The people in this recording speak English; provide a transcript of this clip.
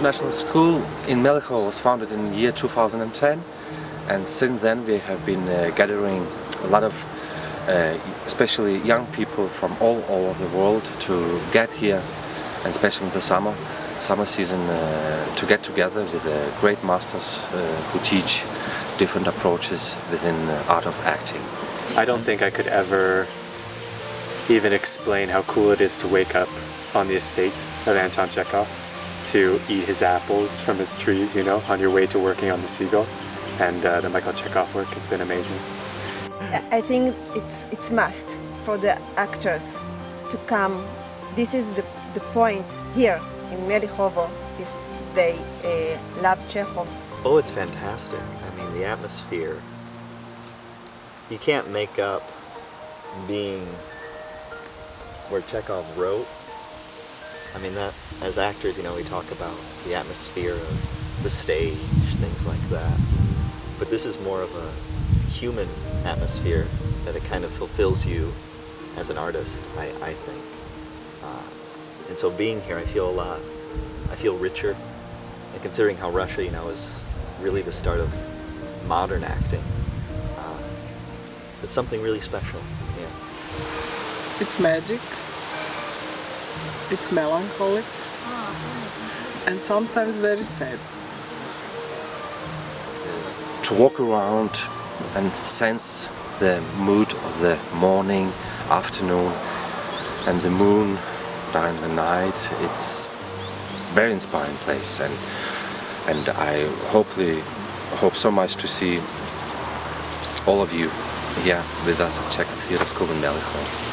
International School in Melchior was founded in the year 2010, and since then we have been gathering a lot of especially young people from all over the world to get here, and especially in the summer season, to get together with great masters who teach different approaches within the art of acting. I don't think I could ever even explain how cool it is to wake up on the estate of Anton Chekhov, to eat his apples from his trees, you know, on your way to working on the Seagull. And the Michael Chekhov work has been amazing. I think it's must for the actors to come. This is the point here in Melchior if they love Chekhov. Oh, it's fantastic. I mean, the atmosphere. You can't make up being where Chekhov wrote. I mean, that as actors, you know, we talk about the atmosphere of the stage, things like that. But this is more of a human atmosphere that it kind of fulfills you as an artist, I think. And so being here, I feel richer. And considering how Russia, you know, is really the start of modern acting, it's something really special. Yeah. It's magic. It's melancholic. And sometimes very sad. To walk around and sense the mood of the morning, afternoon, and the moon during the night, it's a very inspiring place, and I hope so much to see all of you here with us at Chekhov Theatre School in Melchior.